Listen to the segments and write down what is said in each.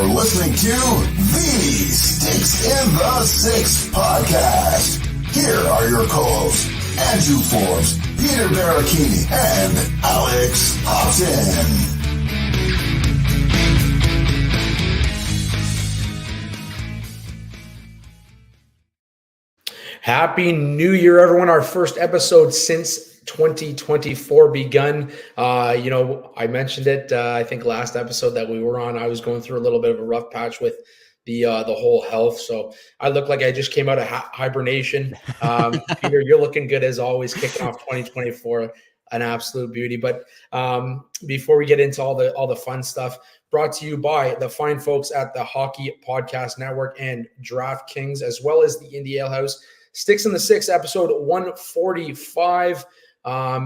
You're listening to the Sticks in the Six podcast. Here are your co-hosts, Andrew Forbes, Peter Barricini, and Alex Hobson. Happy New Year, everyone. Our first episode since 2024 begun. I mentioned it, I think last episode that we were on, I was going through a little bit of a rough patch with the whole health. So I look like I just came out of hibernation. Peter, you're looking good as always, kicking off 2024, an absolute beauty. But before we get into all the fun stuff, brought to you by the fine folks at the Hockey Podcast Network and DraftKings, as well as the Indie Ale House. Sticks in the Six, episode 145.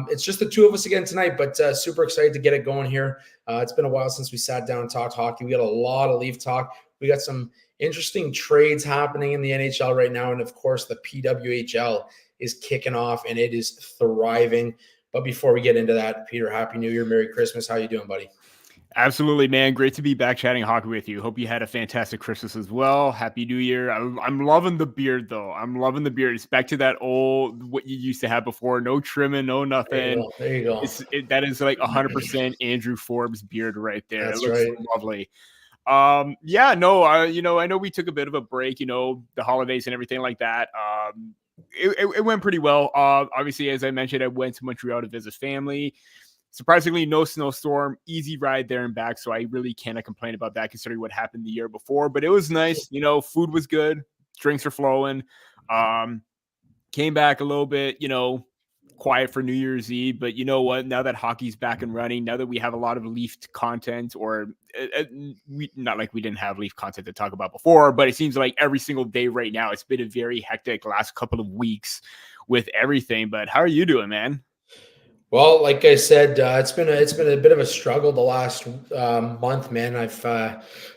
It's just the two of us again tonight, but super excited to get it going here. It's been a while since we sat down and talked hockey. We got a lot of Leaf talk. We got some interesting trades happening in the NHL right now. And of course, the PWHL is kicking off and it is thriving. But before we get into that, Peter, Happy New Year. Merry Christmas. How you doing, buddy? Absolutely, man. Great to be back chatting hockey with you. Hope you had a fantastic Christmas as well. Happy New Year. I'm loving the beard, though. I'm loving the beard. It's back to that old, what you used to have before. No trimming, no nothing. There you go. That is like 100% Andrew Forbes beard right there. That's it looks right. lovely. I know we took a bit of a break, the holidays and everything like that. It went pretty well. Obviously, as I mentioned, I went to Montreal to visit family. Surprisingly, no snowstorm, easy ride there and back. So I really cannot complain about that considering what happened the year before. But it was nice. Food was good. Drinks are flowing. Came back a little bit, quiet for New Year's Eve. But you know what? Now that hockey's back and running, now that we have a lot of Leaf content, or not like we didn't have Leaf content to talk about before, but it seems like every single day right now, it's been a very hectic last couple of weeks with everything. But how are you doing, man? Well, like I said, it's been a bit of a struggle the last month, man. I've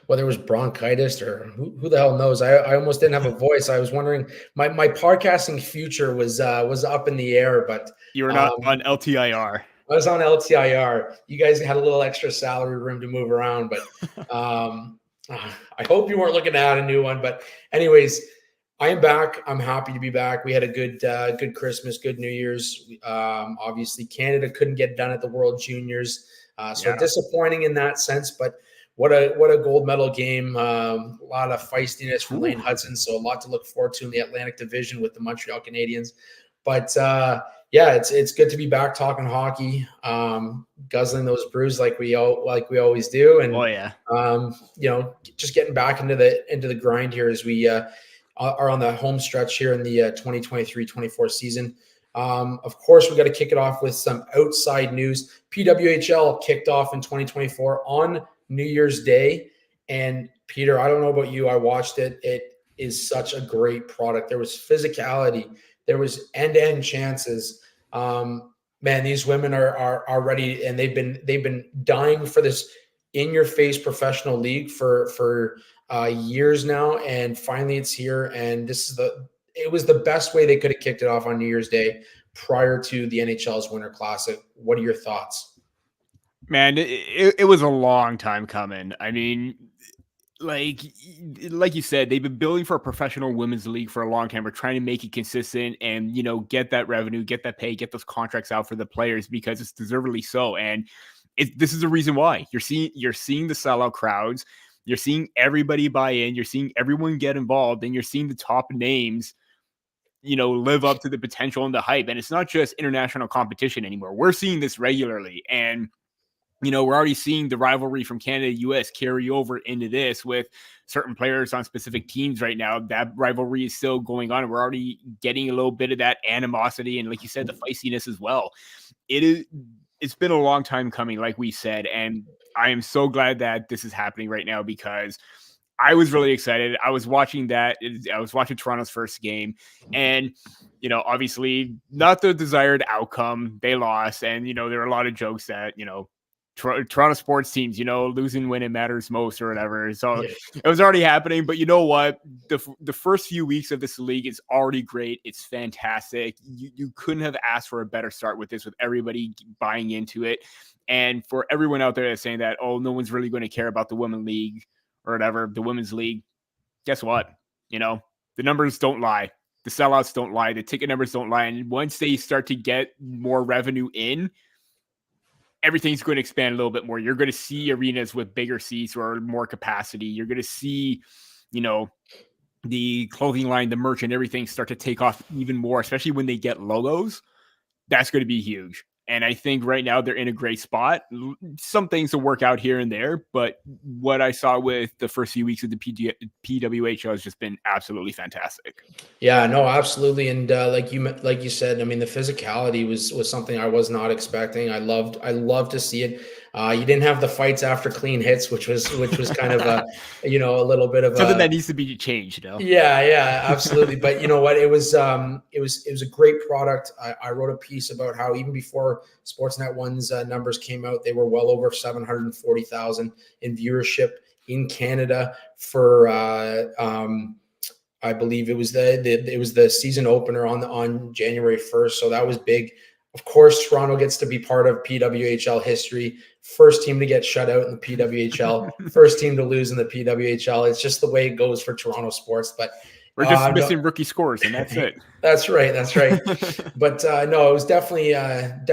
whether it was bronchitis or who the hell knows. I almost didn't have a voice. I was wondering, my podcasting future was up in the air, but you were not on LTIR. I was on LTIR. You guys had a little extra salary room to move around, but I hope you weren't looking to add a new one. But anyways, I am back. I'm happy to be back. We had a good Christmas, good New Year's. Obviously, Canada couldn't get done at the World Juniors, so disappointing in that sense. But what a gold medal game! A lot of feistiness from Lane Hudson, so a lot to look forward to in the Atlantic Division with the Montreal Canadiens. But it's good to be back talking hockey, guzzling those brews like we always do, and just getting back into the grind here as we are on the home stretch here in the 2023-24 season. Of course, we got to kick it off with some outside news. PWHL kicked off in 2024 on New Year's Day. And Peter, I don't know about you. I watched it. It is such a great product. There was physicality. There was end-to-end chances. Man, these women are ready, and they've been dying for this in-your-face professional league for years now, and finally it's here. And it was the best way they could have kicked it off on New Year's Day prior to the NHL's Winter Classic. What are your thoughts? Man, it was a long time coming. I mean, like you said, they've been building for a professional women's league for a long time. We're trying to make it consistent and, get that revenue, get that pay, get those contracts out for the players, because it's deservedly so. And this is the reason why you're seeing the sellout crowds. You're seeing everybody buy in. You're seeing everyone get involved, and you're seeing the top names, live up to the potential and the hype. And it's not just international competition anymore. We're seeing this regularly. And, we're already seeing the rivalry from Canada, US carry over into this with certain players on specific teams right now. That rivalry is still going on. And we're already getting a little bit of that animosity. And like you said, the feistiness as well. It's been a long time coming, like we said. And I am so glad that this is happening right now, because I was really excited. I was watching Toronto's first game, and, obviously not the desired outcome. They lost. And, there were a lot of jokes that, Toronto sports teams, losing when it matters most or whatever. So it was already happening. But you know what? The first few weeks of this league is already great. It's fantastic. You couldn't have asked for a better start with this, with everybody buying into it. And for everyone out there that's saying that, oh, no one's really going to care about the women league or whatever, the women's league, guess what? The numbers don't lie. The sellouts don't lie. The ticket numbers don't lie. And once they start to get more revenue in, everything's going to expand a little bit more. You're going to see arenas with bigger seats or more capacity. You're going to see, the clothing line, the merch, and everything start to take off even more, especially when they get logos. That's going to be huge. And I think right now they're in a great spot. Some things will work out here and there, but what I saw with the first few weeks of the PWHL has just been absolutely fantastic. Yeah, no, absolutely. And like you said, I mean, the physicality was something I was not expecting. I loved to see it. You didn't have the fights after clean hits, which was kind of a little bit of something that needs to be changed. Yeah, absolutely. But you know what? It was a great product. I wrote a piece about how even before Sportsnet 1's numbers came out, they were well over 740,000 in viewership in Canada for I believe it was the season opener on January 1st. So that was big. Of course, Toronto gets to be part of PWHL history. First team to get shut out in the PWHL. First team to lose in the PWHL. It's just the way it goes for Toronto sports. But we're just missing rookie scores, and that's it. That's right. But no, it was definitely what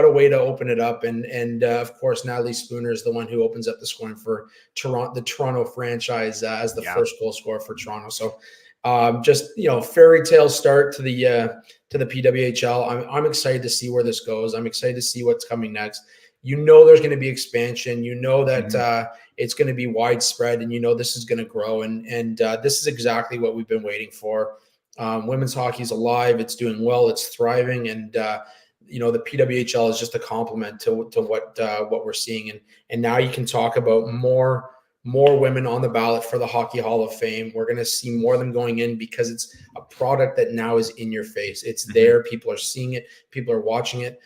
a way to open it up. And of course, Natalie Spooner is the one who opens up the scoring for the Toronto franchise as the first goal scorer for Toronto. So fairy tale start to the PWHL. I'm excited to see where this goes. I'm excited to see what's coming next. There's going to be expansion. That it's going to be widespread, and this is going to grow. And this is exactly what we've been waiting for. Women's hockey is alive. It's doing well. It's thriving, and the PWHL is just a complement to what we're seeing. And now you can talk about more women on the ballot for the Hockey Hall of Fame. We're going to see more of them going in because it's a product that now is in your face. It's there. People are seeing it. People are watching it.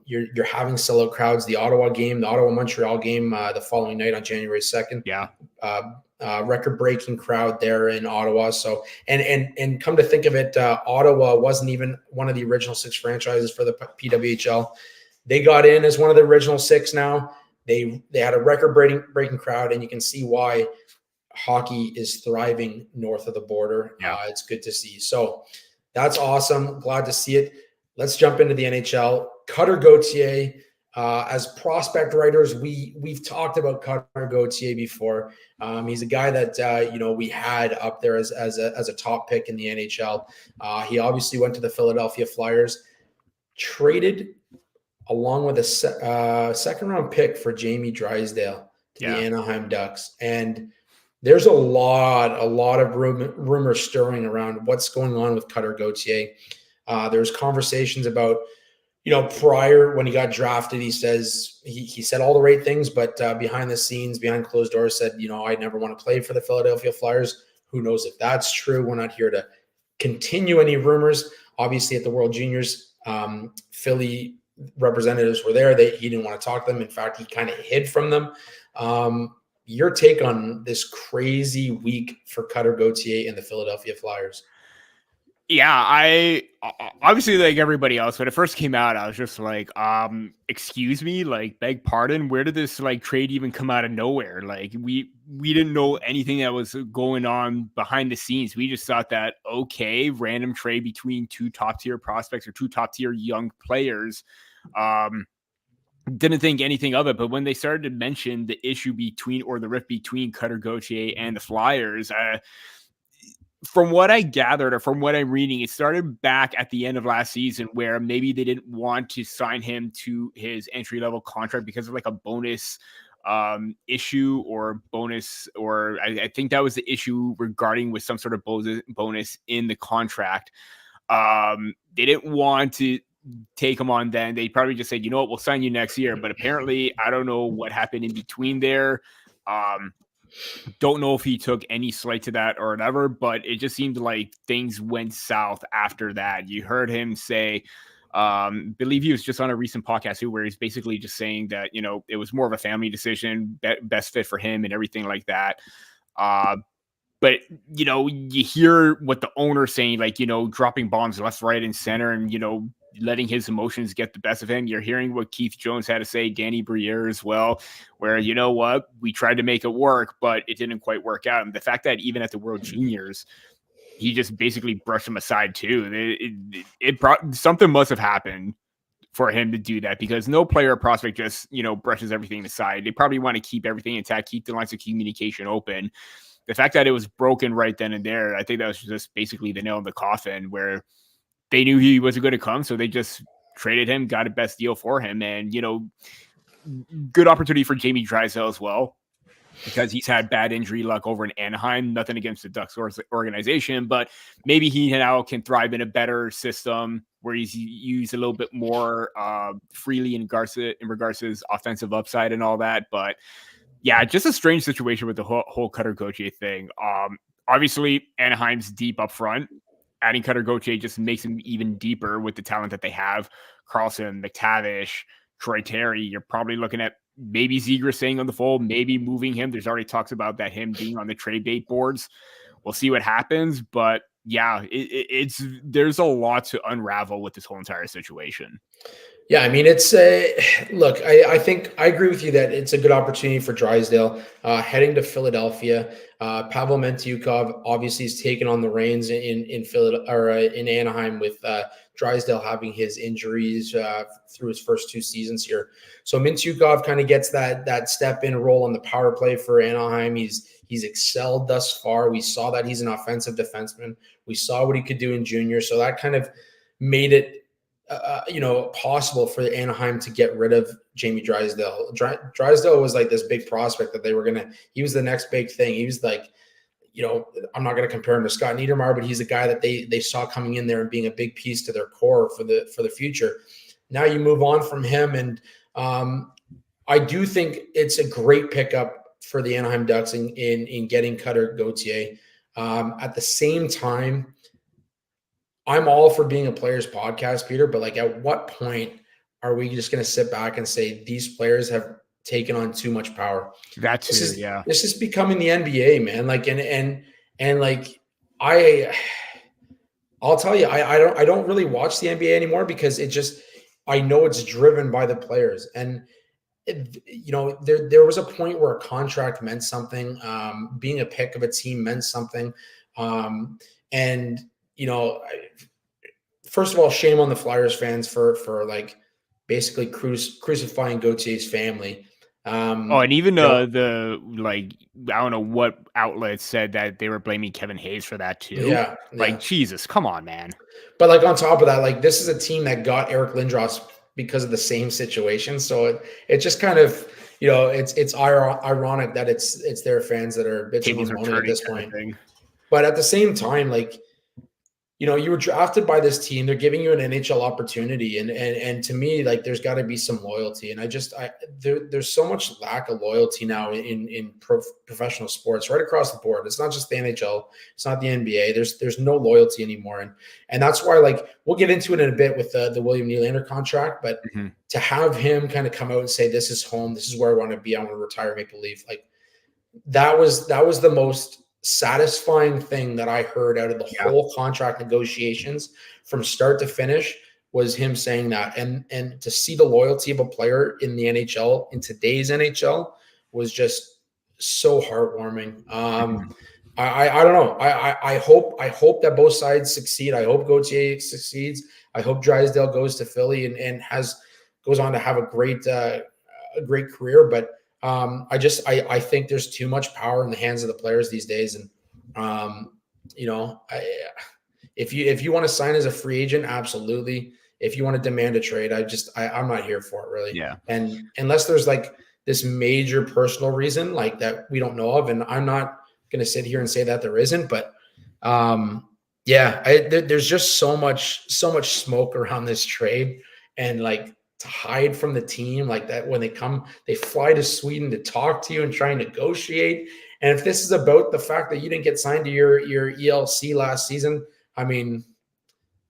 You're having sellout crowds. The Ottawa Montreal game the following night on January 2nd. Yeah. Record-breaking crowd there in Ottawa. So and come to think of it, Ottawa wasn't even one of the original 6 franchises for the PWHL. They got in as one of the original 6 now. They had a record-breaking crowd, and you can see why hockey is thriving north of the border. Yeah. It's good to see. So that's awesome. Glad to see it. Let's jump into the NHL. Cutter Gauthier, as prospect writers, we've talked about Cutter Gauthier before. He's a guy that we had up there as a top pick in the NHL. He obviously went to the Philadelphia Flyers, traded along with a second round pick for Jamie Drysdale to the Anaheim Ducks. And there's a lot of rumors stirring around what's going on with Cutter Gauthier. There's conversations about, prior when he got drafted, he says he said all the right things, but behind the scenes, behind closed doors, said, I never want to play for the Philadelphia Flyers. Who knows if that's true? We're not here to continue any rumors. Obviously, at the World Juniors, Philly representatives were there. He didn't want to talk to them. In fact, he kind of hid from them. Your take on this crazy week for Cutter Gauthier and the Philadelphia Flyers? Yeah, I obviously, like everybody else, when it first came out, I was just like, excuse me, like, beg pardon, where did this trade even come out of nowhere? Like, we didn't know anything that was going on behind the scenes. We just thought that, okay, random trade between 2 top-tier prospects or 2 top-tier young players. Didn't think anything of it, but when they started to mention the issue the rift between Cutter Gauthier and the Flyers, from what I gathered or from what I'm reading, it started back at the end of last season where maybe they didn't want to sign him to his entry-level contract because of a bonus issue or bonus, or I think that was the issue regarding with some sort of bonus in the contract. They didn't want to take him on then. They probably just said, we'll sign you next year. But apparently, I don't know what happened in between there. Don't know if he took any slight to that or whatever, but it just seemed like things went south after that. You heard him say, believe he was just on a recent podcast too, where he's basically just saying that, it was more of a family decision, best fit for him and everything like that. But, you hear what the owner's saying, dropping bombs left, right, and center and, letting his emotions get the best of him. You're hearing what Keith Jones had to say, Danny Briere as well, where, you know what, we tried to make it work, but it didn't quite work out. And the fact that even at the World Juniors, he just basically brushed him aside too. It brought something must have happened for him to do that, because no player or prospect just, brushes everything aside. They probably want to keep everything intact, keep the lines of communication open. The fact that it was broken right then and there, I think that was just basically the nail in the coffin, where they knew he wasn't going to come, so they just traded him, got a best deal for him. And, good opportunity for Jamie Drysdale as well, because he's had bad injury luck over in Anaheim. Nothing against the Ducks organization, but maybe he now can thrive in a better system where he's used a little bit more freely in regards to his offensive upside and all that. But yeah, just a strange situation with the whole Cutter Gauthier thing. Obviously, Anaheim's deep up front. Adding Cutter Gauthier just makes him even deeper with the talent that they have. Carlson, McTavish, Troy Terry. You're probably looking at maybe Zegras staying on the fold, maybe moving him. There's already talks about that him being on the trade bait boards. We'll see what happens. But yeah, there's a lot to unravel with this whole entire situation. Yeah, I mean, it's look, I think I agree with you that it's a good opportunity for Drysdale heading to Philadelphia. Pavel Mentyukov obviously has taken on the reins in Philadelphia or in Anaheim with Drysdale having his injuries through his first 2 seasons here. So Mentyukov kind of gets that step in role on the power play for Anaheim. He's excelled thus far. We saw that he's an offensive defenseman. We saw what he could do in junior. So that kind of made it possible for Anaheim to get rid of Jamie Drysdale. Drysdale was like this big prospect that he was the next big thing. He was like, I'm not going to compare him to Scott Niedermayer, but he's a guy that they saw coming in there and being a big piece to their core for the future. Now you move on from him. And I do think it's a great pickup for the Anaheim Ducks in getting Cutter Gauthier. At the same time, I'm all for being a players podcast, Peter, but like at what point are we just going to sit back and say these players have taken on too much power? That's This is becoming the NBA, man. Like, and like, I'll tell you, I don't really watch the NBA anymore because I know it's driven by the players. And there was a point where a contract meant something. Being a pick of a team meant something. First of all, shame on the Flyers fans for like basically crucifying Gauthier's family. And even the I don't know what outlet said that they were blaming Kevin Hayes for that too. Yeah. Jesus, come on, man. But like on top of that, like this is a team that got Eric Lindros because of the same situation. So it just kind of, it's ironic that it's their fans that are bitching and moaning at this point. But at the same time, like, you were drafted by this team. They're giving you an NHL opportunity, and to me, like, there's got to be some loyalty. And there's so much lack of loyalty now in professional sports right across the board. It's not just the NHL. It's not the NBA. There's no loyalty anymore, and that's why, like, we'll get into it in a bit with the William Nylander contract. But to have him kind of come out and say, "This is home. This is where I want to be. I want to retire Maple Leaf," like that was the most satisfying thing that I heard out of the whole contract negotiations from start to finish was him saying that. And to see the loyalty of a player in the NHL, in today's NHL, was just so heartwarming. I don't know. I hope that both sides succeed. I hope Gauthier succeeds. I hope Drysdale goes to Philly and goes on to have a great career. But I think there's too much power in the hands of the players these days. And, if you want to sign as a free agent, absolutely. If you want to demand a trade, I'm not here for it really. Yeah. And unless there's like this major personal reason like that we don't know of, and I'm not going to sit here and say that there isn't, but there's just so much smoke around this trade, and like, to hide from the team like that. When they fly to Sweden to talk to you and try and negotiate. And if this is about the fact that you didn't get signed to your ELC last season, I mean,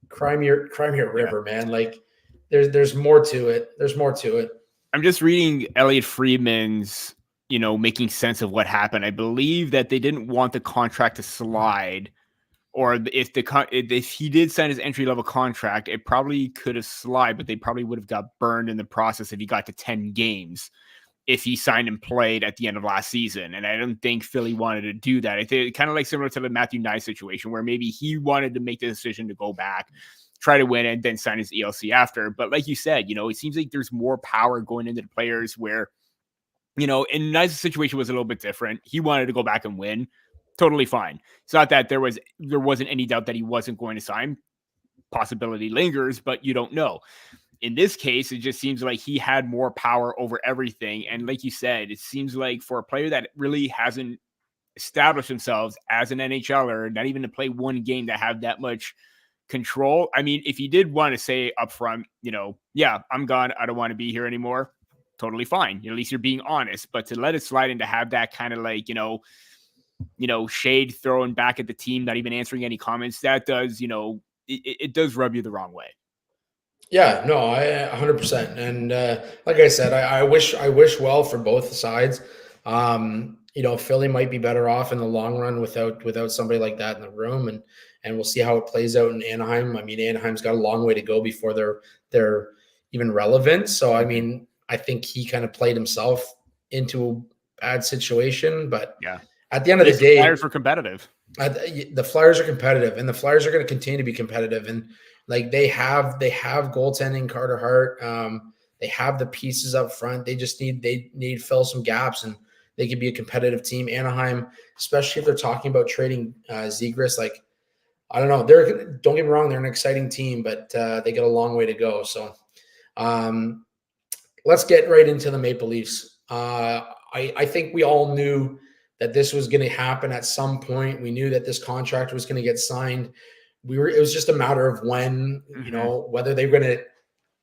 cry me a river, man. Like there's more to it. There's more to it. I'm just reading Elliot Friedman's, making sense of what happened. I believe that they didn't want the contract to slide or if he did sign his entry level contract, it probably could have slid, but they probably would have got burned in the process if he got to 10 games. If he signed and played at the end of last season. And I don't think Philly wanted to do that. I think kind of like similar to the Matthew Nye situation where maybe he wanted to make the decision to go back, try to win, and then sign his ELC after. But like you said, it seems like there's more power going into the players where, in Nye's situation was a little bit different. He wanted to go back and win. Totally fine. It's not that there wasn't any doubt that he wasn't going to sign. Possibility lingers, but you don't know. In this case, it just seems like he had more power over everything. And like you said, it seems like for a player that really hasn't established themselves as an NHLer, not even to play one game, to have that much control. I mean, if he did want to say up front, yeah, I'm gone, I don't want to be here anymore, totally fine. At least you're being honest. But to let it slide and to have that kind of like, shade thrown back at the team, not even answering any comments, that does, it does rub you the wrong way. Yeah, no, I 100%. And like I said, I wish well for both sides. Philly might be better off in the long run without somebody like that in the room, and we'll see how it plays out in Anaheim. I mean, Anaheim's got a long way to go before they're even relevant. So, I mean, I think he kind of played himself into a bad situation. But yeah, at the end of the day, the Flyers were competitive. The Flyers are competitive, and the Flyers are going to continue to be competitive. And like they have goaltending, Carter Hart. They have the pieces up front. They just need to fill some gaps, and they could be a competitive team. Anaheim, especially if they're talking about trading Zegras, like I don't know. Don't get me wrong, they're an exciting team, but they got a long way to go. So let's get right into the Maple Leafs. I think we all knew that this was going to happen at some point. We knew that this contract was going to get signed. It was just a matter of when, whether they were going to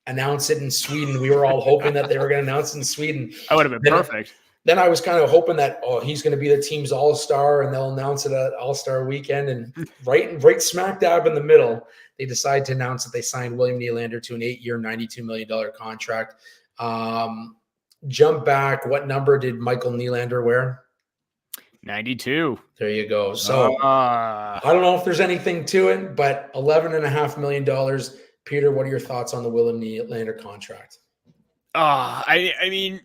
announce it in Sweden. We were all hoping that they were going to announce it in Sweden. That would have been perfect. Then I was kind of hoping that, he's going to be the team's all-star and they'll announce it at All-Star Weekend. And right smack dab in the middle, they decide to announce that they signed William Nylander to an 8-year, $92 million contract. Jump back. What number did Michael Nylander wear? 92. There you go. So I don't know if there's anything to it, but $11.5 million. Peter, what are your thoughts on the William Nylander contract? I mean,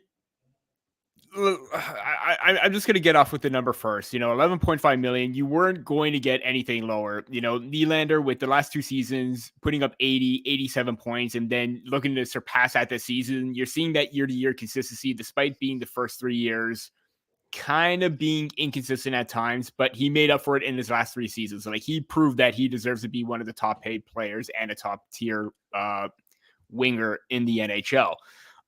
I'm just going to get off with the number first. 11.5 million. You weren't going to get anything lower. Nylander with the last two seasons putting up 80, 87 points, and then looking to surpass that this season. You're seeing that year-to-year consistency, despite being the first 3 years kind of being inconsistent at times, but he made up for it in his last 3 seasons. So, like, he proved that he deserves to be one of the top paid players and a top tier winger in the NHL.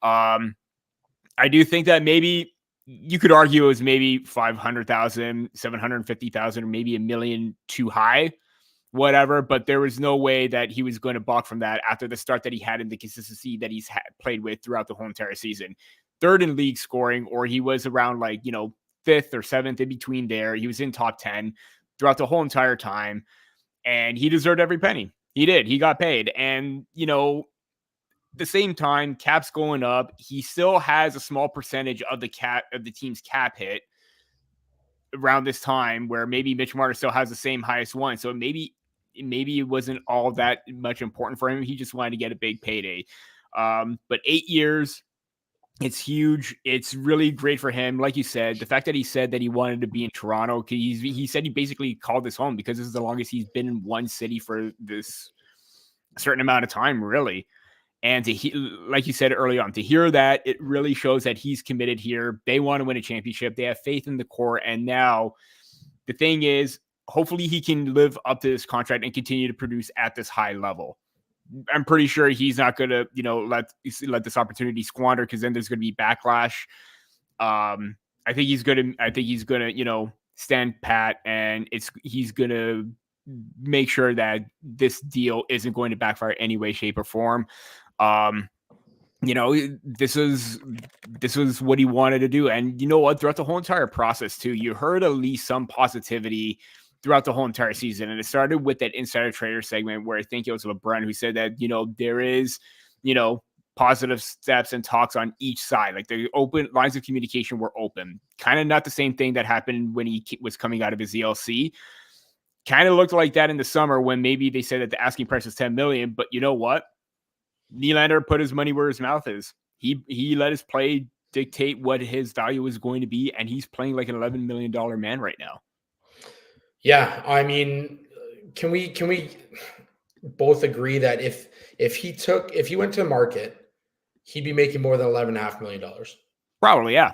I do think that maybe you could argue it was maybe 500,000, 750,000, or maybe $1 million too high, whatever. But there was no way that he was going to balk from that after the start that he had and the consistency that he's played with throughout the whole entire season. Third in league scoring, or he was around like, 5th or 7th in between there. He was in top 10 throughout the whole entire time, and he deserved every penny. He did. He got paid. And, the same time, cap's going up. He still has a small percentage of the team's cap hit around this time, where maybe Mitch Marner still has the same highest one. So maybe it wasn't all that much important for him. He just wanted to get a big payday. But 8 years, it's huge. It's really great for him. Like you said, the fact that he said that he wanted to be in Toronto, he said he basically called this home because this is the longest he's been in one city for this certain amount of time, really. And like you said early on, to hear that, it really shows that he's committed here. They want to win a championship. They have faith in the core. And now the thing is, hopefully he can live up to this contract and continue to produce at this high level. I'm pretty sure he's not going to, let this opportunity squander, because then there's going to be backlash. I think he's going to, stand pat, and he's going to make sure that this deal isn't going to backfire any way, shape, or form. This was what he wanted to do. And you know what? Throughout the whole entire process too, you heard at least some positivity throughout the whole entire season. And it started with that insider trader segment where I think it was LeBron who said that, there is, positive steps and talks on each side. Like the open lines of communication were open. Kind of not the same thing that happened when he was coming out of his ELC. Kind of looked like that in the summer when maybe they said that the asking price is $10 million, but you know what? Nylander put his money where his mouth is. He let his play dictate what his value is going to be, and he's playing like an $11 million man right now. Yeah, I mean, can we both agree that if he went to market, he'd be making more than $11.5 million? Probably, yeah.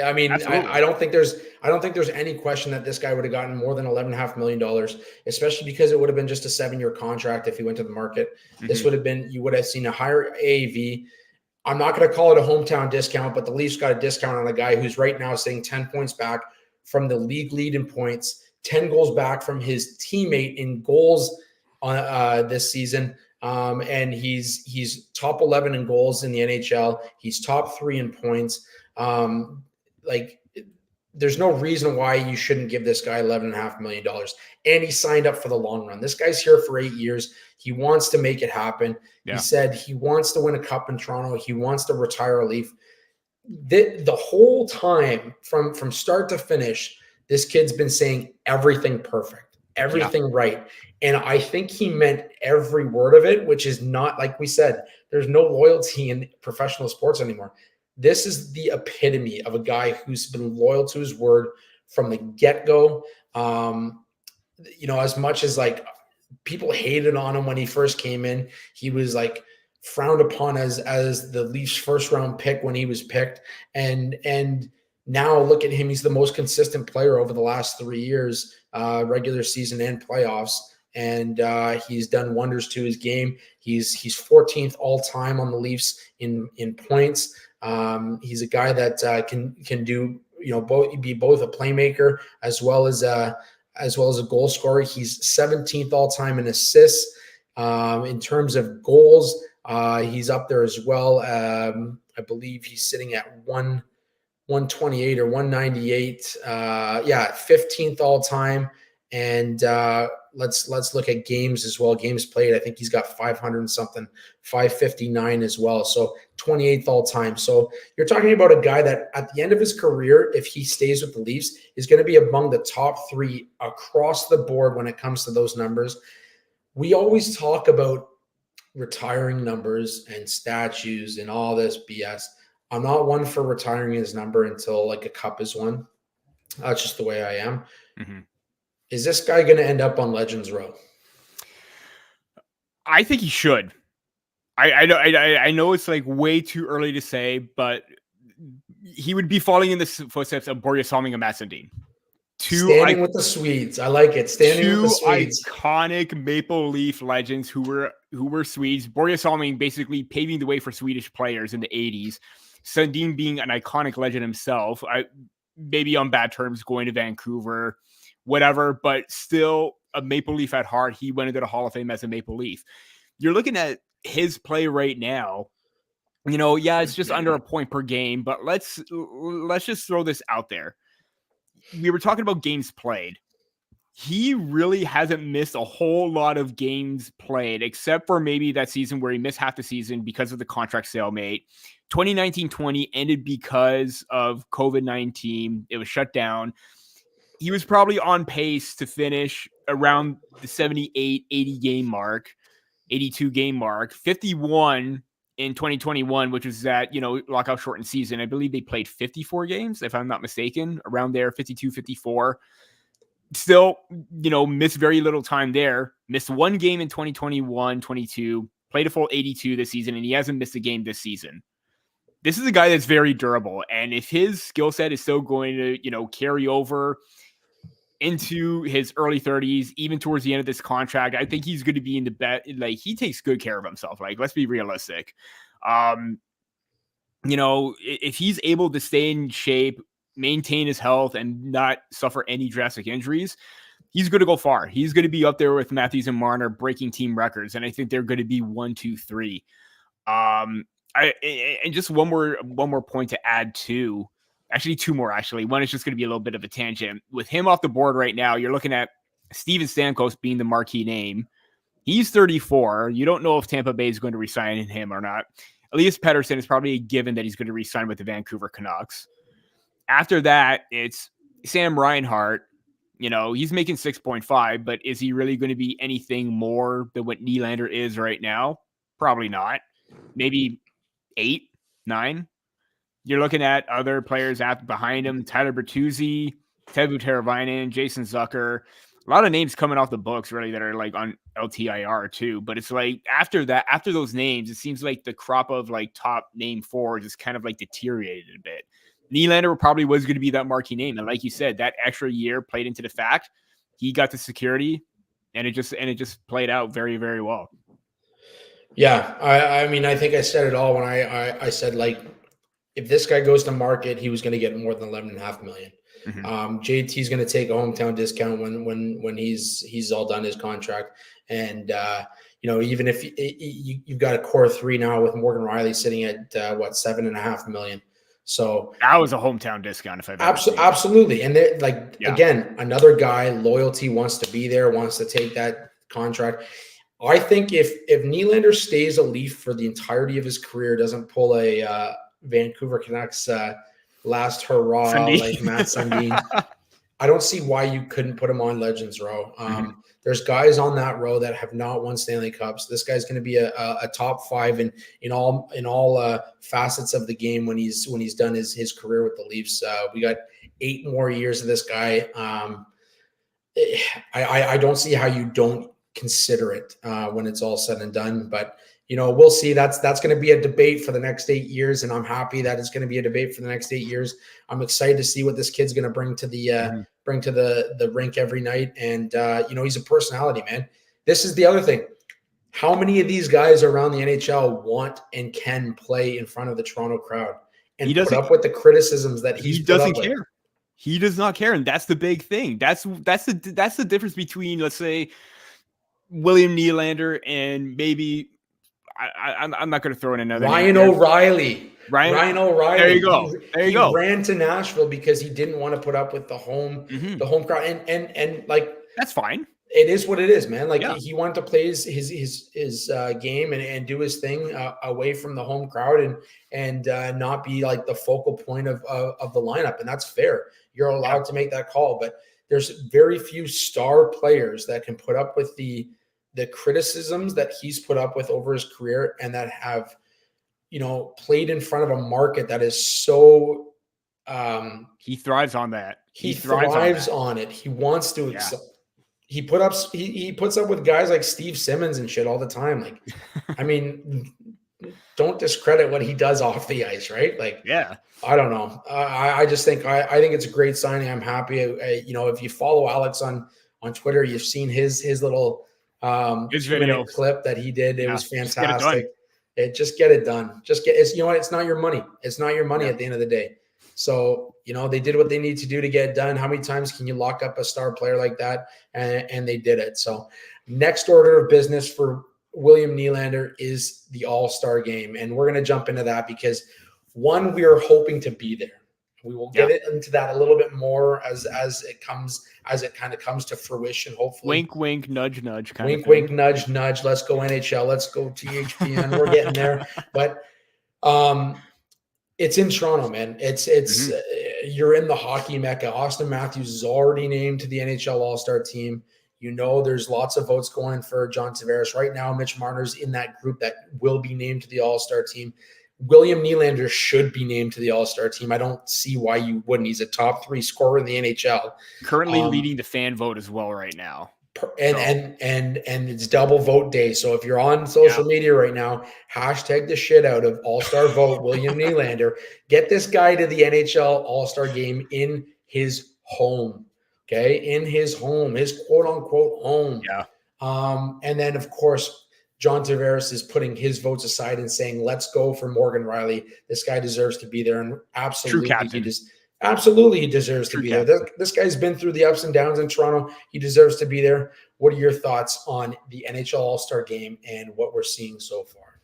I mean, Absolutely. I don't think there's any question that this guy would have gotten more than $11.5 million, especially because it would have been just a 7-year contract if he went to the market. This would have been, you would have seen a higher AAV. I'm not going to call it a hometown discount, but the Leafs got a discount on a guy who's right now sitting 10 points back from the league lead in points, 10 goals back from his teammate in goals this season. And he's top 11 in goals in the NHL. He's top 3 in points. There's no reason why you shouldn't give this guy $11.5 million. And he signed up for the long run. This guy's here for 8 years. He wants to make it happen. Yeah. He said he wants to win a cup in Toronto. He wants to retire a Leaf. The whole time, from start to finish, this kid's been saying everything perfect, everything right. And I think he meant every word of it, which is not, like we said, there's no loyalty in professional sports anymore. This is the epitome of a guy who's been loyal to his word from the get-go. As much as like people hated on him when he first came in, he was like frowned upon as the Leafs first round pick when he was picked. And now look at him. He's the most consistent player over the last 3 years, regular season and playoffs. And he's done wonders to his game. He's 14th all time on the Leafs in points. He's a guy that can do, be both a playmaker as well as a goal scorer. He's 17th all time in assists. In terms of goals, he's up there as well. I believe he's sitting at 128 or 198. 15th all time. And let's look at games as well. Games played, I think he's got 500 and something, 559 as well. So 28th all time. So you're talking about a guy that at the end of his career, if he stays with the Leafs, is going to be among the top 3 across the board when it comes to those numbers. We always talk about retiring numbers and statues and all this BS. I'm not one for retiring his number until like a cup is won. That's just the way I am. Mm-hmm. Is this guy going to end up on Legends Row? I think he should. I know it's like way too early to say, but he would be falling in the footsteps of Borje Salming and Mats Sundin. Standing with the Swedes. I like it. Standing with the Swedes. Iconic Maple Leaf legends who were Swedes. Borje Salming basically paving the way for Swedish players in the 80s. Sundin being an iconic legend himself. Maybe on bad terms going to Vancouver, whatever, but still a Maple Leaf at heart. He went into the Hall of Fame as a Maple Leaf. You're looking at his play right now. It's just under a point per game, but let's just throw this out there. We were talking about games played. He really hasn't missed a whole lot of games played, except for maybe that season where he missed half the season because of the contract stalemate. 2019-20 ended because of COVID-19. It was shut down. He was probably on pace to finish around the 78, 80 game mark, 82 game mark, 51 in 2021, which was that, lockout shortened season. I believe they played 54 games, if I'm not mistaken, around there, 52, 54. Still, missed very little time there. Missed one game in 2021, 22, played a full 82 this season, and he hasn't missed a game this season. This is a guy that's very durable. And if his skill set is still going to, carry over into his early 30s, even towards the end of this contract, I think he's going to be in the bet. Like, he takes good care of himself. Like, let's be realistic. If he's able to stay in shape, maintain his health, and not suffer any drastic injuries, he's going to go far. He's going to be up there with Matthews and Marner breaking team records. And I think they're going to be 1, 2, 3. And just one more point to add to. Actually, 2 more, actually. One is just going to be a little bit of a tangent. With him off the board right now, you're looking at Steven Stamkos being the marquee name. He's 34. You don't know if Tampa Bay is going to re-sign him or not. Elias Pettersson is probably a given that he's going to re-sign with the Vancouver Canucks. After that, it's Sam Reinhart, You know, he's making 6.5, but is he really going to be anything more than what Nylander is right now? Probably not. Maybe 8, 9. You're looking at other players behind him: Tyler Bertuzzi, Teuvo Teravainen, Jason Zucker. A lot of names coming off the books really that are like on LTIR too. But it's like after those names, it seems like the crop of like top name forwards is kind of like deteriorated a bit. Nylander probably was going to be that marquee name, and like you said, that extra year played into the fact he got the security, and it just played out very, very well. Yeah, I mean, I think I said it all when I said, like, if this guy goes to market, he was going to get more than $11.5 million. Mm-hmm. JT's going to take a hometown discount when he's all done his contract, and even if you've got a core 3 now with Morgan Riley sitting at $7.5 million. So that was a hometown discount if I've ever seen it. Absolutely. And again, another guy, loyalty, wants to be there, wants to take that contract. I think if Nylander stays a Leaf for the entirety of his career, doesn't pull a Vancouver Canucks last hurrah Sundin. like Matt Sundin, I don't see why you couldn't put him on Legends Row. There's guys on that row that have not won Stanley Cups. This guy's going to be a top 5 in all facets of the game when he's done his career with the Leafs. We got 8 more years of this guy. I don't see how you don't consider it when it's all said and done, but we'll see. That's going to be a debate for the next 8 years, and I'm happy that it's going to be a debate for the next 8 years. I'm excited to see what this kid's going to bring to the rink every night, and he's a personality, man. This is the other thing. How many of these guys around the NHL want and can play in front of the Toronto crowd and put up with the criticisms that he doesn't care. He does not care, and that's the big thing. That's the difference between, let's say, William Nylander and maybe I'm not going to throw in another Ryan O'Reilly. Ryan O'Reilly. There you go. He ran to Nashville because he didn't want to put up with the home crowd, and like that's fine. It is what it is, man. Like he wanted to play his game and do his thing away from the home crowd and not be like the focal point of the lineup, and that's fair. You're allowed to make that call, but there's very few star players that can put up with the criticisms that he's put up with over his career and that have, played in front of a market that is so. He thrives on that. He thrives on it. He wants to excel. He puts up with guys like Steve Simmons and shit all the time. Like, I mean, don't discredit what he does off the ice, right? Like, I don't know. I just think I think it's a great signing. I'm happy. If you follow Alex on Twitter, you've seen his little his video clip that he did. It was fantastic. Just get it done. It's not your money. It's not your money at the end of the day. So, they did what they need to do to get it done. How many times can you lock up a star player like that? And they did it. So next order of business for William Nylander is the All-Star game. And we're going to jump into that because, one, we are hoping to be there. We will get into that a little bit more as it kind of comes to fruition, hopefully. Wink, wink, nudge, nudge. Wink, wink, nudge, nudge. Let's go NHL. Let's go THPN. We're getting there. But it's in Toronto, man. It's you're in the hockey mecca. Austin Matthews is already named to the NHL All-Star team. There's lots of votes going for John Tavares. Right now, Mitch Marner's in that group that will be named to the All-Star team. William Nylander should be named to the All-Star team. I don't see why you wouldn't. He's a top 3 scorer in the NHL. Currently leading the fan vote as well right now. And it's double vote day. So if you're on social media right now, hashtag the shit out of All-Star vote William Nylander. Get this guy to the NHL All-Star game in his home. Okay, in his home, his quote unquote home. Yeah. And then of course John Tavares is putting his votes aside and saying, "Let's go for Morgan Riley. This guy deserves to be there." And absolutely, he deserves to be there. This guy's been through the ups and downs in Toronto. He deserves to be there. What are your thoughts on the NHL All-Star game and what we're seeing so far?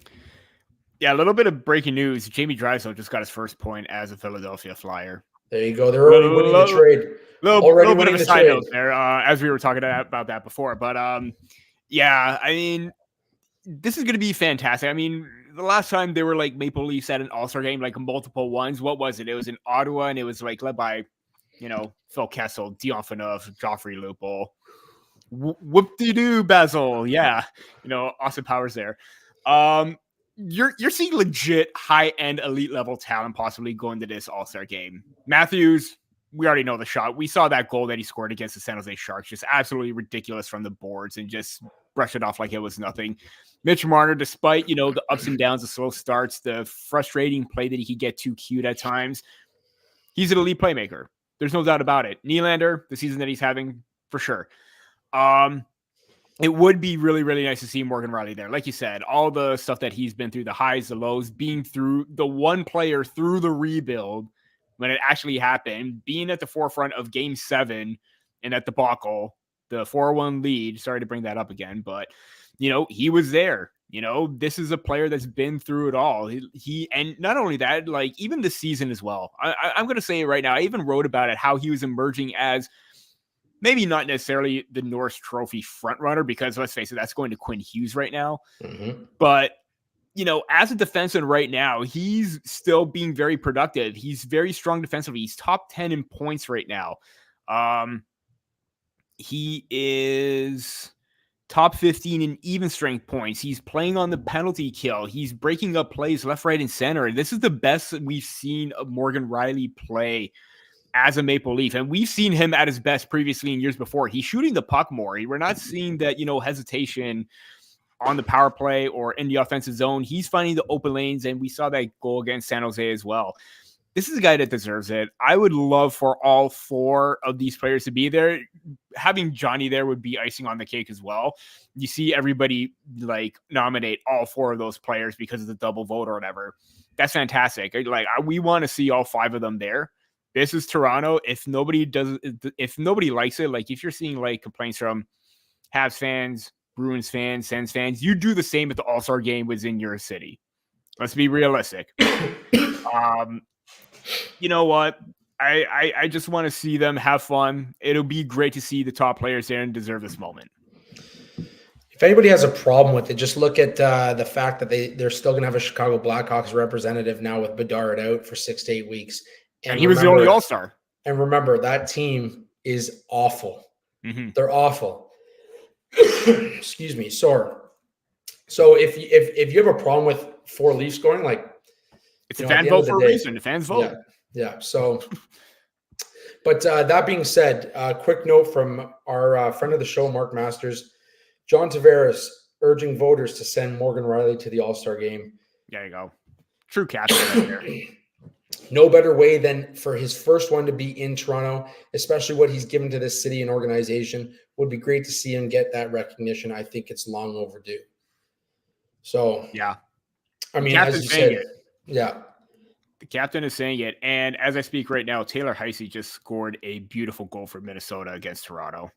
Yeah, a little bit of breaking news. Jamie Drysdale just got his first point as a Philadelphia Flyer. There you go. They're already winning the trade. Little bit of a side note there, as we were talking about that before. But, I mean, this is going to be fantastic. I mean, the last time they were like Maple Leafs at an All-Star game, like multiple ones, what was it? It was in Ottawa, and it was like led by Phil Kessel, Dion Phaneuf, Joffrey Lupul. Whoop-de-doo, Basil. Yeah. Austin Powers there. You're seeing legit high-end elite level talent possibly going to this All-Star game. Matthews, we already know the shot. We saw that goal that he scored against the San Jose Sharks, just absolutely ridiculous from the boards and just brush it off like it was nothing. Mitch Marner, despite, the ups and downs, the slow starts, the frustrating play that he could get too cute at times, he's an elite playmaker. There's no doubt about it. Nylander, the season that he's having, for sure. It would be really, really nice to see Morgan Rielly there. Like you said, all the stuff that he's been through, the highs, the lows, being through the one player through the rebuild when it actually happened, being at the forefront of Game 7 and that debacle, the 4-1 lead. Sorry to bring that up again, but, he was there. This is a player that's been through it all. He and not only that, like even this season as well. I'm going to say it right now. I even wrote about it, how he was emerging as maybe not necessarily the Norris Trophy frontrunner, because let's face it, that's going to Quinn Hughes right now. Mm-hmm. But, as a defenseman right now, he's still being very productive. He's very strong defensively. He's top 10 in points right now. He is top 15 in even strength points. He's playing on the penalty kill. He's breaking up plays left, right, and center. This is the best we've seen of Morgan Rielly play as a Maple Leaf. And we've seen him at his best previously in years before. He's shooting the puck more. We're not seeing that, hesitation on the power play or in the offensive zone. He's finding the open lanes, and we saw that goal against San Jose as well. This is a guy that deserves it. I would love for all 4 of these players to be there. Having Johnny there would be icing on the cake as well. You see everybody nominate all 4 of those players because of the double vote or whatever. That's fantastic. We want to see all 5 of them there. This is Toronto. If nobody likes it, if you're seeing complaints from Habs fans, Bruins fans, Sens fans, you do the same if the All-Star game was in your city. Let's be realistic. You know what? I just want to see them have fun. It'll be great to see the top players there and deserve this moment. If anybody has a problem with it, just look at the fact that they're still going to have a Chicago Blackhawks representative now with Bedard out for 6 to 8 weeks. And he was the only All-Star. And remember, that team is awful. Mm-hmm. They're awful. Excuse me. Sorry. So if you have a problem with 4 Leafs scoring, it's a fan vote for a reason. The fans vote. Yeah. So, but that being said, quick note from our friend of the show, Mark Masters, John Tavares urging voters to send Morgan Rielly to the All-Star game. There you go. True captain right there. No better way than for his first one to be in Toronto, especially what he's given to this city and organization. Would be great to see him get that recognition. I think it's long overdue. So, yeah. I mean, as you said, yeah. The captain is saying it. And as I speak right now, Taylor Heisey just scored a beautiful goal for Minnesota against Toronto.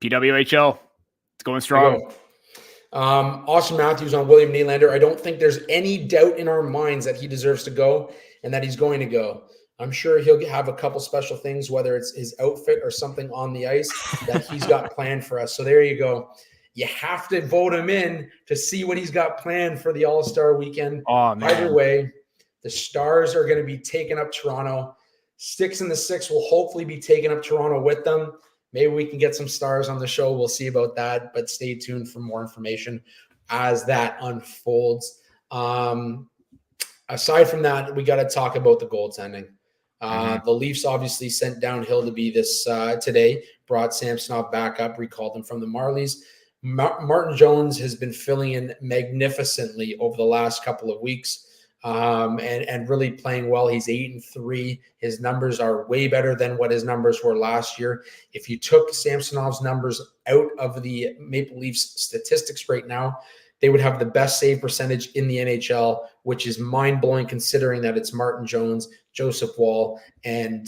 PWHL, it's going strong. Austin Matthews on William Nylander. I don't think there's any doubt in our minds that he deserves to go and that he's going to go. I'm sure he'll have a couple special things, whether it's his outfit or something on the ice that he's got planned for us. So there you go. You have to vote him in to see what he's got planned for the All-Star weekend. Oh, man. Either way, the Stars are going to be taking up Toronto. Sticks in the Six will hopefully be taking up Toronto with them. Maybe we can get some Stars on the show. We'll see about that, but stay tuned for more information as that unfolds. Aside from that, we got to talk about the goaltending. The Leafs obviously sent downhill to be this today, brought Samsonov back up, recalled him from the Marlies. Martin Jones has been filling in magnificently over the last couple of weeks and really playing well. He's 8-3. His numbers are way better than what his numbers were last year. If you took Samsonov's numbers out of the Maple Leafs statistics right now, they would have the best save percentage in the NHL, which is mind-blowing considering that it's Martin Jones, Joseph Woll, and,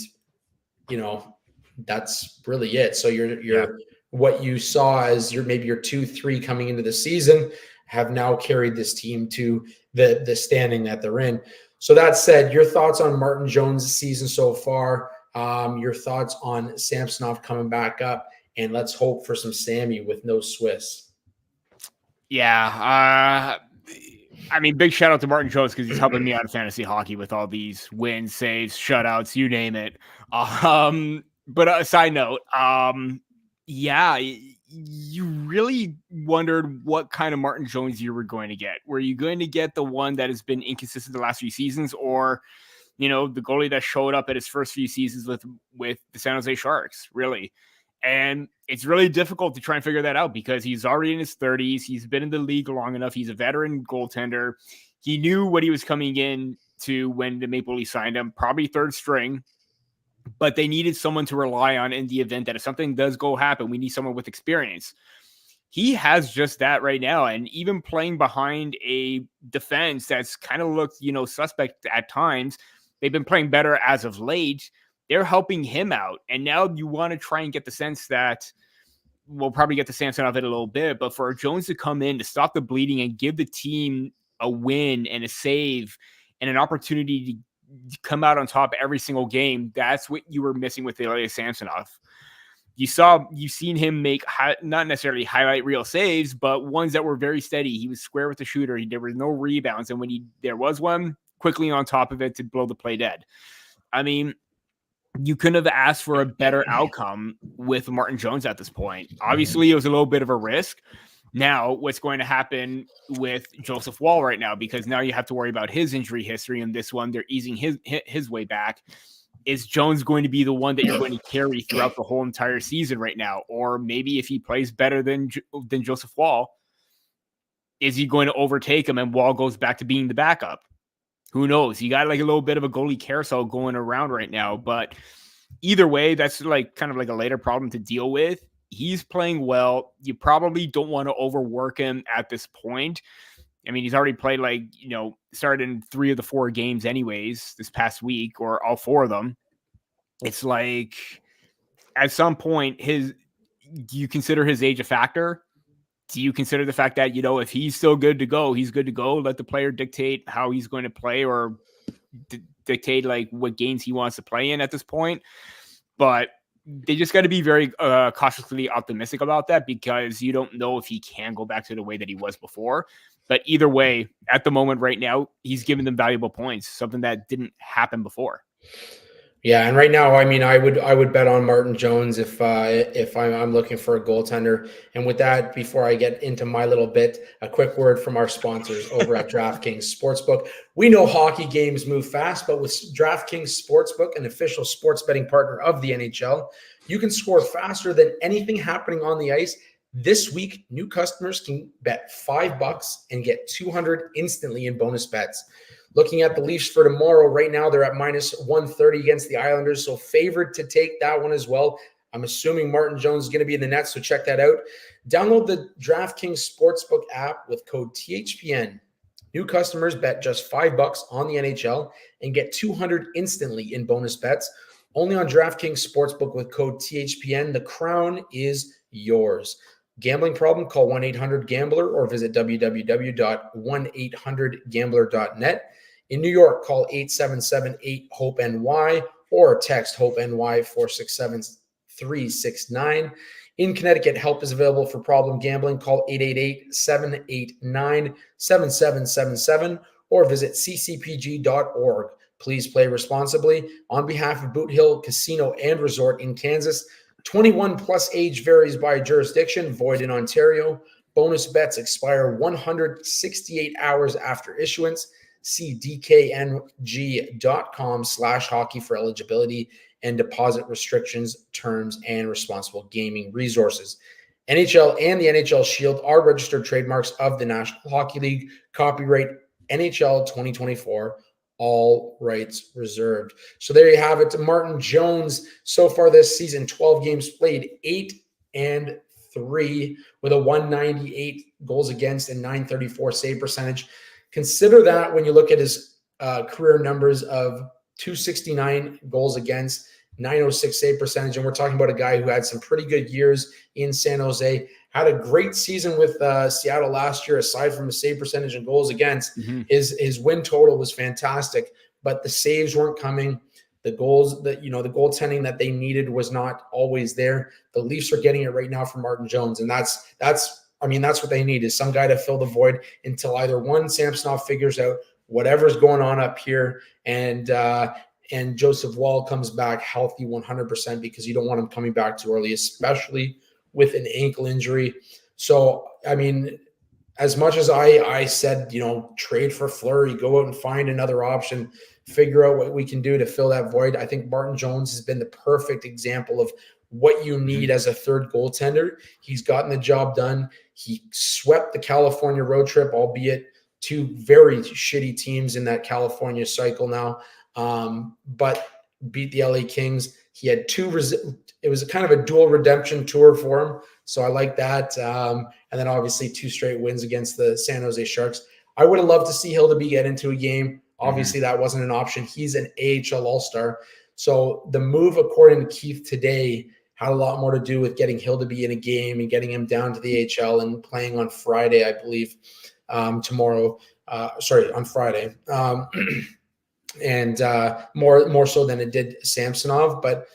that's really it. So you're what you saw as maybe your 2-3 coming into the season have now carried this team to the standing that they're in. So that said, your thoughts on Martin Jones' season so far, your thoughts on Samsonov coming back up, and let's hope for some Sammy with no Swiss. Yeah. I mean, big shout out to Martin Jones because he's helping me out in fantasy hockey with all these wins, saves, shutouts, you name it. But a side note, yeah, you really wondered what kind of Martin Jones you were going to get. Were you going to get the one that has been inconsistent the last few seasons, or the goalie that showed up at his first few seasons with the San Jose Sharks, really? And it's really difficult to try and figure that out because he's already in his 30s. He's been in the league long enough. He's a veteran goaltender. He knew what he was coming in to when the Maple Leafs signed him, probably third string, but they needed someone to rely on in the event that if something does go happen, we need someone with experience. He has just that right now. And even playing behind a defense that's kind of looked, suspect at times, they've been playing better as of late. They're helping him out. And now you want to try and get the sense that we'll probably get to Samsonov in a little bit, but for Jones to come in to stop the bleeding and give the team a win and a save and an opportunity to come out on top every single game, that's what you were missing with Ilya Samsonov. You've seen him make not necessarily highlight reel saves, but ones that were very steady. He was square with the shooter. There were no rebounds. And when there was one, quickly on top of it to blow the play dead. I mean, you couldn't have asked for a better outcome with Martin Jones at this point. Obviously, it was a little bit of a risk. Now, what's going to happen with Joseph Woll right now, because now you have to worry about his injury history in this one. They're easing his way back. Is Jones going to be the one that you're going to carry throughout the whole entire season right now? Or maybe if he plays better than Joseph Woll, is he going to overtake him and Woll goes back to being the backup? Who knows? You got like a little bit of a goalie carousel going around right now, but either way, that's like kind of like a later problem to deal with. He's playing well. You probably don't want to overwork him at this point. I mean, he's already played started in 3 of the 4 games anyways this past week, or all 4 of them. It's like at some point, do you consider his age a factor? Do you consider the fact that, if he's still good to go, he's good to go? Let the player dictate how he's going to play or dictate like what games he wants to play in at this point. But they just got to be very cautiously optimistic about that because you don't know if he can go back to the way that he was before. But either way, at the moment right now, he's giving them valuable points, something that didn't happen before. Yeah, and right now, I mean, I would bet on Martin Jones if I'm looking for a goaltender. And with that, before I get into my little bit, a quick word from our sponsors over at DraftKings Sportsbook. We know hockey games move fast, but with DraftKings Sportsbook, an official sports betting partner of the NHL, you can score faster than anything happening on the ice. This week, new customers can bet $5 and get $200 instantly in bonus bets. Looking at the Leafs for tomorrow, right now they're at minus 130 against the Islanders, so favored to take that one as well. I'm assuming Martin Jones is going to be in the net, so check that out. Download the DraftKings Sportsbook app with code THPN. New customers bet just $5 on the NHL and get $200 instantly in bonus bets. Only on DraftKings Sportsbook with code THPN. The crown is yours. Gambling problem? Call 1-800-GAMBLER or visit www.1800gambler.net. In New York, call 877-8-HOPE-NY or text HOPE-NY 467-369. In Connecticut, help is available for problem gambling. Call 888-789-7777 or visit ccpg.org. Please play responsibly. On behalf of Boot Hill Casino and Resort in Kansas, 21 plus age varies by jurisdiction, void in Ontario. Bonus bets expire 168 hours after issuance. See dkng.com/hockey for eligibility and deposit restrictions, terms, and responsible gaming resources. NHL and the NHL Shield are registered trademarks of the National Hockey League. Copyright NHL 2024. All rights reserved. So there you have it. Martin Jones, so far this season, 12 games played, 8-3 with a 198 goals against and 934 save percentage. Consider that when you look at his career numbers of 269 goals against, 906 save percentage. And we're talking about a guy who had some pretty good years in San Jose, had a great season with Seattle last year, aside from the save percentage and goals against. His win total was fantastic, but the saves weren't coming. The goals that, the goaltending that they needed was not always there. The Leafs are getting it right now from Martin Jones. And that's I mean, that's what they need, is some guy to fill the void until either one, Samsonov figures out whatever's going on up here, and Joseph Wall comes back healthy 100%, because you don't want him coming back too early, especially with an ankle injury. So, I mean, as much as I said, trade for Fleury, go out and find another option, figure out what we can do to fill that void. I think Martin Jones has been the perfect example of what you need as a third goaltender. He's gotten the job done. He swept the California road trip, albeit two very shitty teams in that California cycle now, but beat the LA Kings. He had it was a kind of a dual redemption tour for him, so I like that. And then obviously 2 straight wins against the San Jose Sharks. I would have loved to see Hildeby get into a game. Obviously, that wasn't an option. He's an AHL All-Star. So the move, according to Keith today, had a lot more to do with getting Hildeby in a game and getting him down to the AHL and playing on Friday, I believe, on Friday. And more so than it did Samsonov. But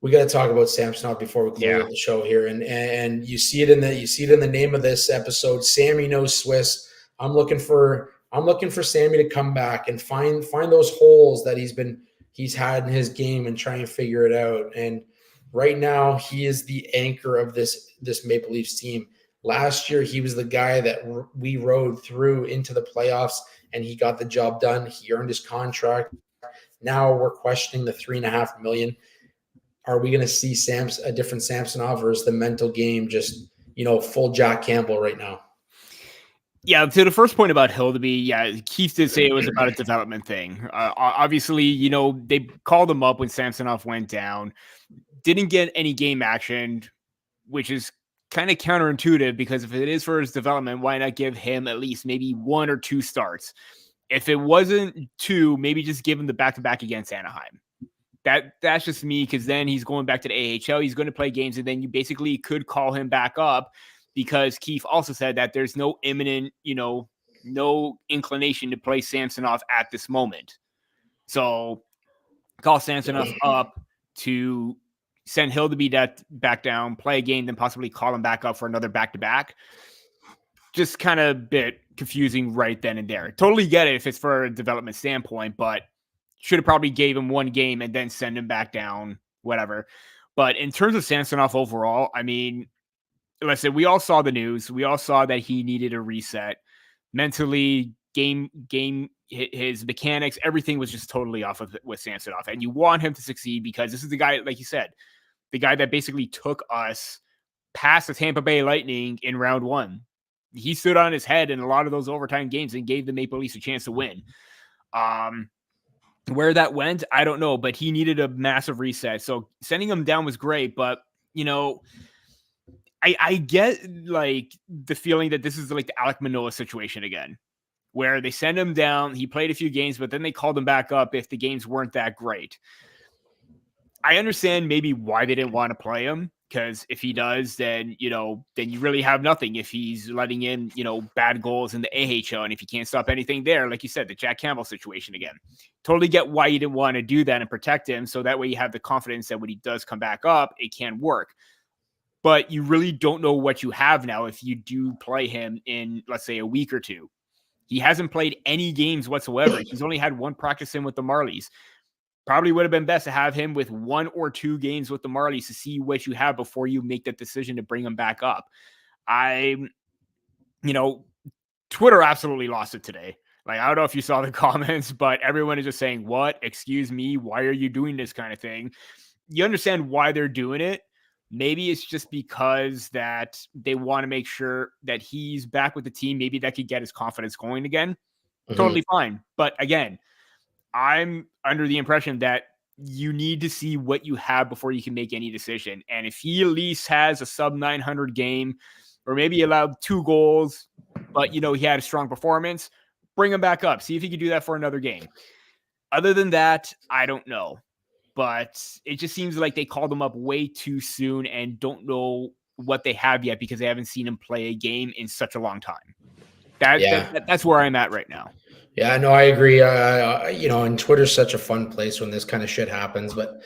we got to talk about Samsonov before we close out the show here. And you see it in the name of this episode. Sammy knows Swiss. I'm looking for Sammy to come back and find those holes that he's had in his game and try and figure it out. And right now, he is the anchor of this Maple Leafs team. Last year, he was the guy that we rode through into the playoffs, and he got the job done. He earned his contract. Now we're questioning the $3.5 million. Are we going to see a different Samsonov, or is the mental game just, full Jack Campbell right now? Yeah, to the first point about Hildeby, Keith did say it was about a development thing. Obviously, they called him up when Samsonov went down. Didn't get any game action, which is kind of counterintuitive, because if it is for his development, why not give him at least maybe 1 or 2 starts? If it wasn't 2, maybe just give him the back-to-back against Anaheim. That's just me, because then he's going back to the AHL. He's going to play games, and then you basically could call him back up, because Keith also said that there's no imminent, no inclination to play Samsonov at this moment. So call Samsonov up to send Hildeby back down, play a game, then possibly call him back up for another back-to-back. Just kind of a bit confusing right then and there. Totally get it if it's for a development standpoint, but should have probably gave him 1 game and then send him back down, whatever. But in terms of Samsonov overall, I mean, listen, we all saw the news. We all saw that he needed a reset. Mentally, game, his mechanics, everything was just totally off with Samsonov. And you want him to succeed, because this is the guy, like you said, the guy that basically took us past the Tampa Bay Lightning in round 1. He stood on his head in a lot of those overtime games and gave the Maple Leafs a chance to win. Where that went, I don't know, but he needed a massive reset. So sending him down was great, but, I get like the feeling that this is like the Alec Manoah situation again, where they send him down. He played a few games, but then they called him back up if the games weren't that great. I understand maybe why they didn't want to play him, because if he does, then you really have nothing. If he's letting in, bad goals in the AHL, and if you can't stop anything there, like you said, the Jack Campbell situation again. Totally get why you didn't want to do that and protect him, so that way you have the confidence that when he does come back up, it can work. But you really don't know what you have now if you do play him in, let's say, a week or 2. He hasn't played any games whatsoever. He's only had 1 practice in with the Marlies. Probably would have been best to have him with 1 or 2 games with the Marlies to see what you have before you make that decision to bring him back up. Twitter absolutely lost it today. Like, I don't know if you saw the comments, but everyone is just saying, what? Excuse me? Why are you doing this kind of thing? You understand why they're doing it. Maybe it's just because that they want to make sure that he's back with the team. Maybe that could get his confidence going again. Totally fine. But again, I'm under the impression that you need to see what you have before you can make any decision. And if he at least has a sub 900 game, or maybe allowed 2 goals, but he had a strong performance, bring him back up. See if he can do that for another game. Other than that, I don't know. But it just seems like they called him up way too soon and don't know what they have yet, because they haven't seen him play a game in such a long time. That's where I'm at right now. Yeah, no, I agree. And Twitter's such a fun place when this kind of shit happens. But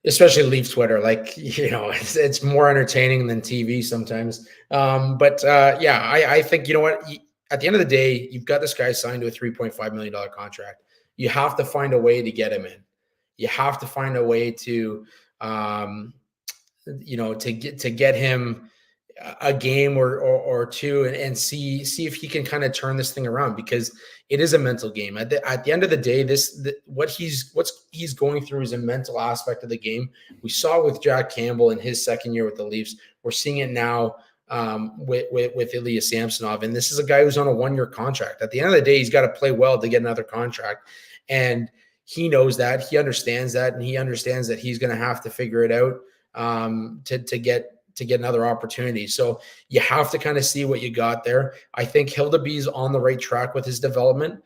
especially Leaf Twitter. Like, it's more entertaining than TV sometimes. I think, you know what? At the end of the day, you've got this guy signed to a $3.5 million contract. You have to find a way to get him in. You have to find a way to, to get him a game or two and see if he can kind of turn this thing around, because it is a mental game. At the end of the day, what he's going through is a mental aspect of the game. We saw it with Jack Campbell in his second year with the Leafs. We're seeing it now with Ilya Samsonov, and this is a guy who's on a 1-year contract. At the end of the day, he's got to play well to get another contract, and he knows that, he understands that, and he understands that he's going to have to figure it out to get another opportunity. So you have to kind of see what you got there. I think Hildeby's on the right track with his development,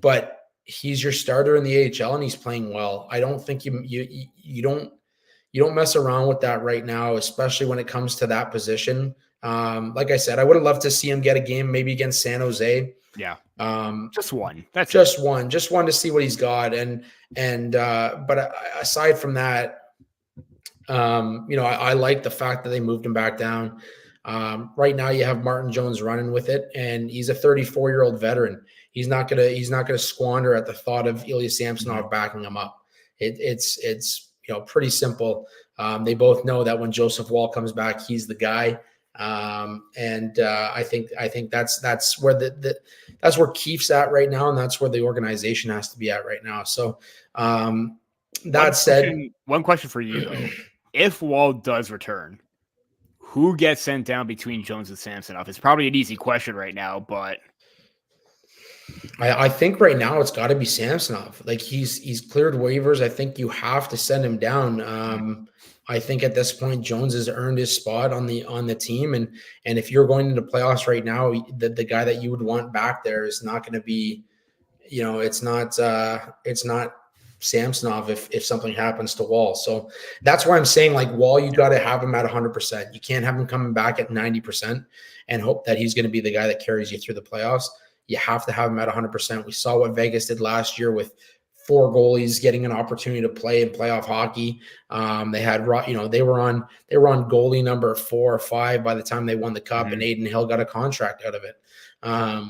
but he's your starter in the AHL and he's playing well. I don't think you don't mess around with that right now, especially when it comes to that position. Like I said, I would have loved to see him get a game maybe against San Jose. Yeah. Just one. That's just it. One. Just one to see what he's got. But aside from that, I like the fact that they moved him back down. Right now you have Martin Jones running with it, and he's a 34-year-old veteran. He's not gonna squander at the thought of Ilya Samsonov backing him up. It's pretty simple. They both know that when Joseph Woll comes back, he's the guy. I think that's where that's where Keefe's at right now, and that's where the organization has to be at right now. So that said, one question for you though. If Woll does return, who gets sent down between Jones and Samsonov? It's probably an easy question right now, but I think right now it's got to be Samsonov. Like he's cleared waivers. I think you have to send him down. I think at this point Jones has earned his spot on the team, and if you're going into playoffs right now, the guy that you would want back there is not going to be, it's not Samsonov if something happens to Woll. So that's why I'm saying, like, Woll, you got to have him at 100%. You can't have him coming back at 90% and hope that he's going to be the guy that carries you through the playoffs. You have to have him at 100%. We saw what Vegas did last year with 4 goalies getting an opportunity to play in playoff hockey. They had, they were on goalie number 4 or 5 by the time they won the cup, and Aiden Hill got a contract out of it.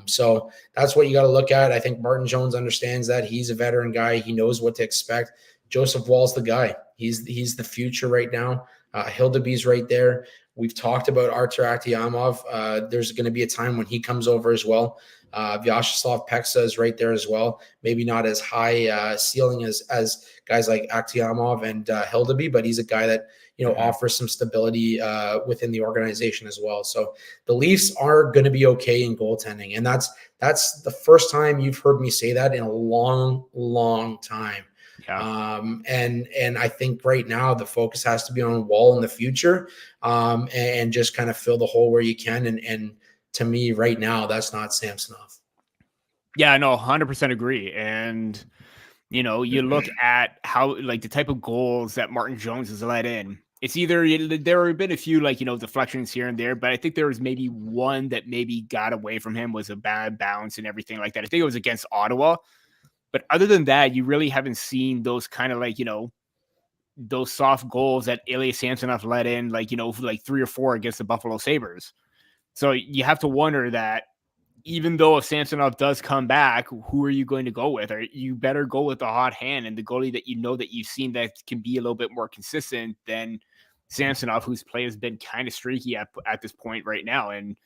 So that's what you got to look at. I think Martin Jones understands that. He's a veteran guy. He knows what to expect. Joseph Woll's the guy. He's the future right now. Hildeby's right there. We've talked about Artur Akhtiamov. There's going to be a time when he comes over as well. Vyacheslav Peksa is right there as well. Maybe not as high ceiling as guys like Akhtiamov and Hildeby, but he's a guy that offers some stability within the organization as well. So the Leafs are going to be okay in goaltending, and that's the first time you've heard me say that in a long, long time. Yeah. And I think right now the focus has to be on Woll in the future, and just kind of fill the hole where you can. And to me, right now, that's not Samsonov. Yeah, no, 100% agree. And you look at how, like, the type of goals that Martin Jones has let in. It's either there have been a few, like, deflections here and there, but I think there was maybe one that maybe got away from him, was a bad bounce and everything like that. I think it was against Ottawa. But other than that, you really haven't seen those kind of, like, those soft goals that Ilya Samsonov let in, like 3 or 4 against the Buffalo Sabres. So you have to wonder that, even though if Samsonov does come back, who are you going to go with? Or you better go with the hot hand and the goalie that that you've seen that can be a little bit more consistent than Samsonov, whose play has been kind of streaky at this point right now. And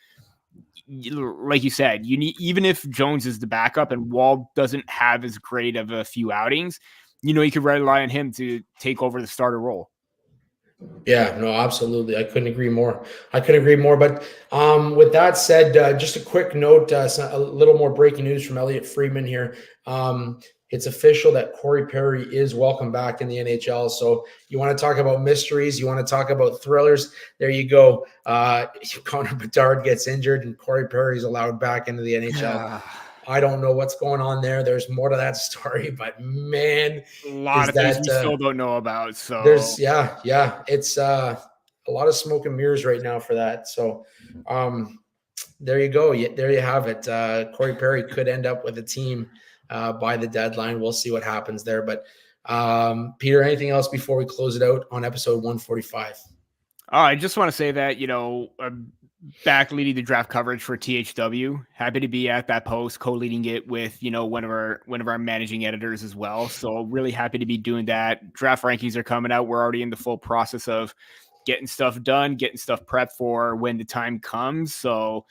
like you said, you need, even if Jones is the backup and Woll doesn't have as great of a few outings, you could rely on him to take over the starter role. Yeah, no, absolutely. I couldn't agree more. But with that said, just a quick note, a little more breaking news from Elliot Friedman here. It's official that Corey Perry is welcome back in the NHL. So you want to talk about mysteries, you want to talk about thrillers, there you go. Connor Bedard gets injured and Corey Perry is allowed back into the NHL. I don't know what's going on there. There's more to that story, but man, a lot of things we still don't know about. So there's, it's a lot of smoke and mirrors right now for that. So there you go. There you have it. Corey Perry could end up with a team by the deadline. We'll see what happens there. But Peter, anything else before we close it out on episode 145? I just want to say that, I'm back leading the draft coverage for THW. Happy to be at that post, co-leading it with, one of our managing editors as well. So really happy to be doing that. Draft rankings are coming out. We're already in the full process of getting stuff done, getting stuff prepped for when the time comes. So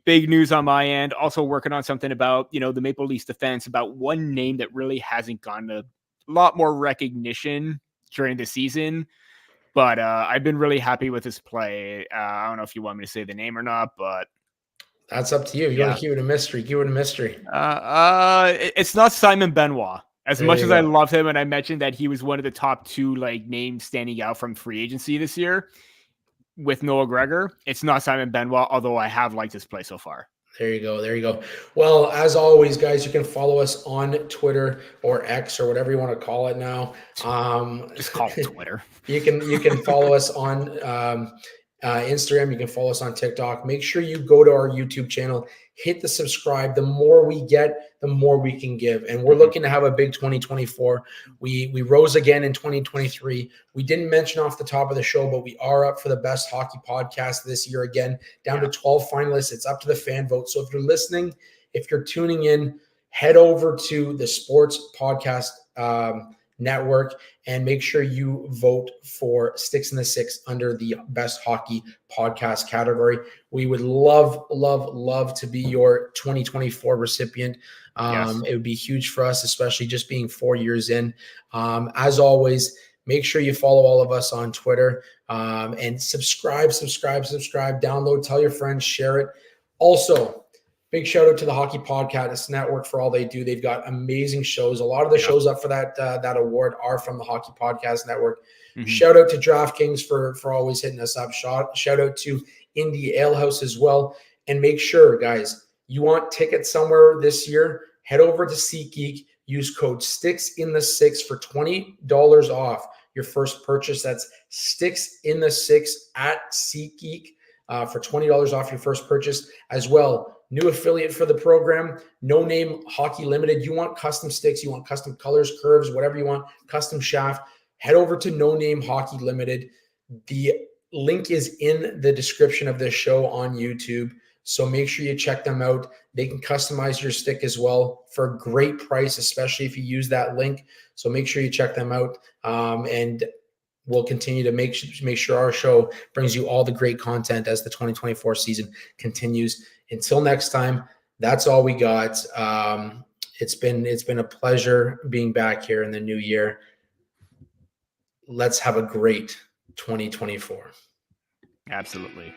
big news on my end. Also working on something about, the Maple Leafs defense, about one name that really hasn't gotten a lot more recognition during the season. But I've been really happy with his play. I don't know if you want me to say the name or not, but that's up to you. If you want to keep it a mystery, keep it a mystery. It's not Simon Benoit. As much as I go. love him, and I mentioned that he was one of the top 2 names standing out from free agency this year with Noah Gregor, it's not Simon Benoit, although I have liked his play so far. There you go. There you go. Well, as always, guys, you can follow us on Twitter or X or whatever you want to call it now. Just call it Twitter. You can follow us on Instagram. You can follow us on TikTok. Make sure you go to our YouTube channel, hit the subscribe. The more we get, the more we can give. And we're looking to have a big 2024. We rose again in 2023. We didn't mention off the top of the show, but we are up for the best hockey podcast this year again, down to 12 finalists. It's up to the fan vote. So if you're listening, if you're tuning in, head over to the Sports Podcast Network and make sure you vote for Sticks in the Six under the best hockey podcast category. We would love to be your 2024 recipient. It would be huge for us, especially just being 4 years in. As always, make sure you follow all of us on Twitter and subscribe, download, tell your friends, share it. Also, big shout out to the Hockey Podcast Network for all they do. They've got amazing shows. A lot of the shows up for that award are from the Hockey Podcast Network. Shout out to DraftKings for always hitting us up. Shout out to Indie Alehouse as well. And make sure, guys, you want tickets somewhere this year, head over to SeatGeek. Use code STICKSIN6 for $20 off your first purchase. That's STICKSIN6 at SeatGeek for $20 off your first purchase as well. New affiliate for the program, No Name Hockey Limited. You want custom sticks, you want custom colors, curves, whatever you want, custom shaft, head over to No Name Hockey Limited. The link is in the description of this show on YouTube. So make sure you check them out. They can customize your stick as well for a great price, especially if you use that link. So make sure you check them out. And we'll continue to make sure our show brings you all the great content as the 2024 season continues. Until next time, that's all we got. It's been a pleasure being back here in the new year. Let's have a great 2024. Absolutely.